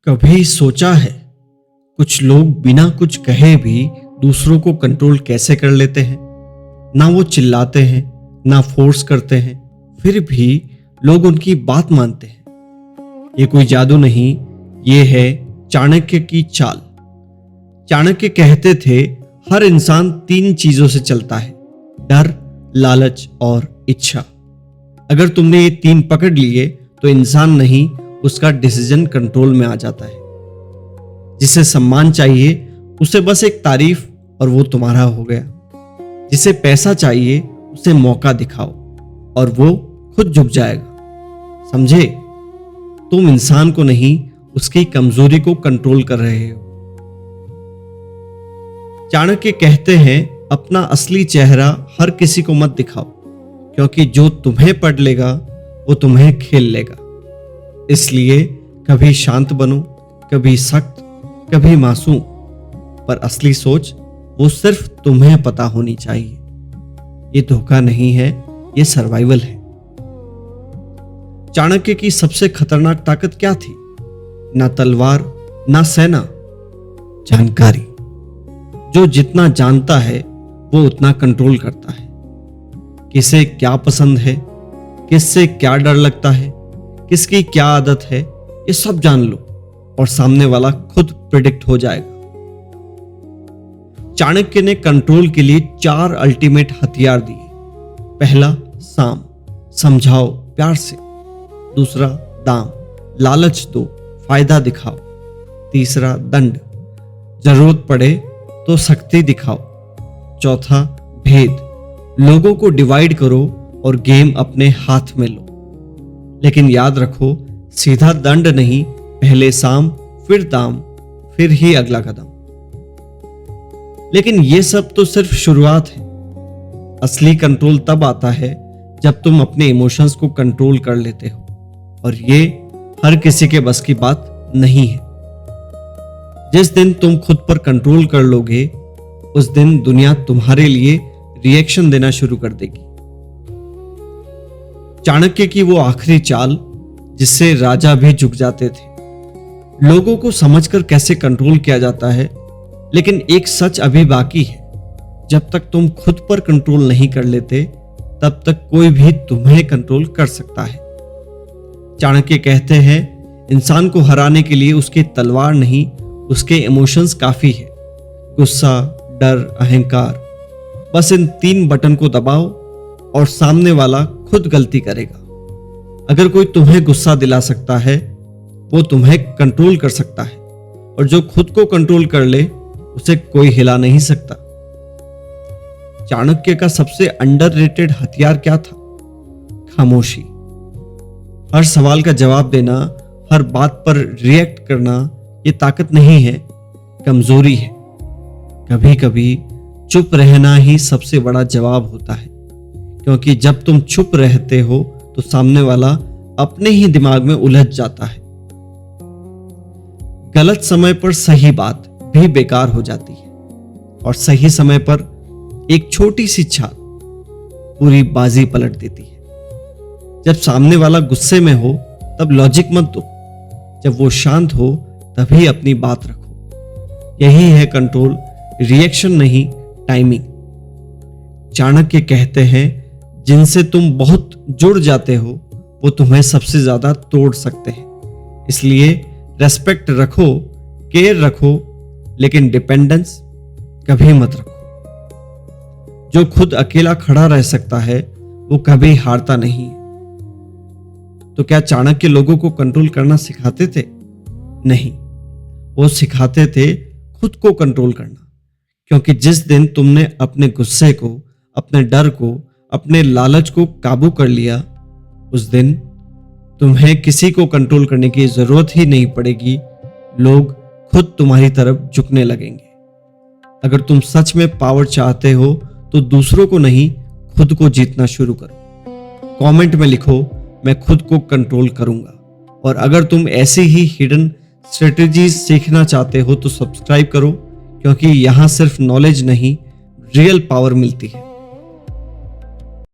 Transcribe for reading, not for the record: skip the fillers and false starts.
कभी सोचा है कुछ लोग बिना कुछ कहे भी दूसरों को कंट्रोल कैसे कर लेते हैं। ना वो चिल्लाते हैं ना फोर्स करते हैं, फिर भी लोग उनकी बात मानते हैं। ये कोई जादू नहीं, ये है चाणक्य की चाल। चाणक्य कहते थे हर इंसान 3 चीजों से चलता है, डर, लालच और इच्छा। अगर तुमने ये 3 पकड़ लिए तो इंसान नहीं, उसका डिसीजन कंट्रोल में आ जाता है। जिसे सम्मान चाहिए उसे बस एक तारीफ और वो तुम्हारा हो गया। जिसे पैसा चाहिए उसे मौका दिखाओ और वो खुद झुक जाएगा। समझे? तुम इंसान को नहीं, उसकी कमजोरी को कंट्रोल कर रहे हो। चाणक्य कहते हैं अपना असली चेहरा हर किसी को मत दिखाओ, क्योंकि जो तुम्हें पढ़ लेगा वो तुम्हें खेल लेगा। इसलिए कभी शांत बनो, कभी सख्त, कभी मासूम, पर असली सोच वो सिर्फ तुम्हें पता होनी चाहिए। ये धोखा नहीं है, ये सर्वाइवल है। चाणक्य की सबसे खतरनाक ताकत क्या थी? ना तलवार ना सेना, जानकारी। जो जितना जानता है वो उतना कंट्रोल करता है। किसे क्या पसंद है, किससे क्या डर लगता है, किसकी क्या आदत है, ये सब जान लो और सामने वाला खुद प्रिडिक्ट हो जाएगा। चाणक्य ने कंट्रोल के लिए 4 अल्टीमेट हथियार दिए। पहला साम, समझाओ प्यार से। दूसरा दाम, लालच दो, फायदा दिखाओ। तीसरा दंड, जरूरत पड़े तो सख्ती दिखाओ। चौथा भेद, लोगों को डिवाइड करो और गेम अपने हाथ में लो। लेकिन याद रखो, सीधा दंड नहीं, पहले साम फिर दाम, फिर ही अगला कदम। लेकिन यह सब तो सिर्फ शुरुआत है। असली कंट्रोल तब आता है जब तुम अपने इमोशंस को कंट्रोल कर लेते हो, और ये हर किसी के बस की बात नहीं है। जिस दिन तुम खुद पर कंट्रोल कर लोगे, उस दिन दुनिया तुम्हारे लिए रिएक्शन देना शुरू कर देगी। चाणक्य की वो आखिरी चाल जिससे राजा भी झुक जाते थे। लोगों को समझकर कैसे कंट्रोल किया जाता है, लेकिन एक सच अभी बाकी है। जब तक तुम खुद पर कंट्रोल नहीं कर लेते, तब तक कोई भी तुम्हें कंट्रोल कर सकता है। चाणक्य कहते हैं इंसान को हराने के लिए उसकी तलवार नहीं, उसके इमोशंस काफी है। गुस्सा, डर, अहंकार, बस इन 3 बटन को दबाओ और सामने वाला खुद गलती करेगा। अगर कोई तुम्हें गुस्सा दिला सकता है, वो तुम्हें कंट्रोल कर सकता है, और जो खुद को कंट्रोल कर ले उसे कोई हिला नहीं सकता। चाणक्य का सबसे अंडररेटेड हथियार क्या था? खामोशी। हर सवाल का जवाब देना, हर बात पर रिएक्ट करना, ये ताकत नहीं है, कमजोरी है। कभी कभी चुप रहना ही सबसे बड़ा जवाब होता है, क्योंकि जब तुम चुप रहते हो तो सामने वाला अपने ही दिमाग में उलझ जाता है। गलत समय पर सही बात भी बेकार हो जाती है, और सही समय पर एक छोटी सी छाल पूरी बाजी पलट देती है। जब सामने वाला गुस्से में हो तब लॉजिक मत दो, जब वो शांत हो तभी अपनी बात रखो। यही है कंट्रोल, रिएक्शन नहीं, टाइमिंग। चाणक्य कहते हैं जिनसे तुम बहुत जुड़ जाते हो वो तुम्हें सबसे ज्यादा तोड़ सकते हैं। इसलिए रेस्पेक्ट रखो, केयर रखो, लेकिन डिपेंडेंस कभी मत रखो। जो खुद अकेला खड़ा रह सकता है वो कभी हारता नहीं है। तो क्या चाणक्य लोगों को कंट्रोल करना सिखाते थे? नहीं, वो सिखाते थे खुद को कंट्रोल करना। क्योंकि जिस दिन तुमने अपने गुस्से को, अपने डर को, अपने लालच को काबू कर लिया, उस दिन तुम्हें किसी को कंट्रोल करने की जरूरत ही नहीं पड़ेगी। लोग खुद तुम्हारी तरफ झुकने लगेंगे। अगर तुम सच में पावर चाहते हो तो दूसरों को नहीं, खुद को जीतना शुरू करो। कमेंट में लिखो मैं खुद को कंट्रोल करूंगा। और अगर तुम ऐसी ही हिडन स्ट्रेटेजीज सीखना चाहते हो तो सब्सक्राइब करो, क्योंकि यहां सिर्फ नॉलेज नहीं, रियल पावर मिलती है।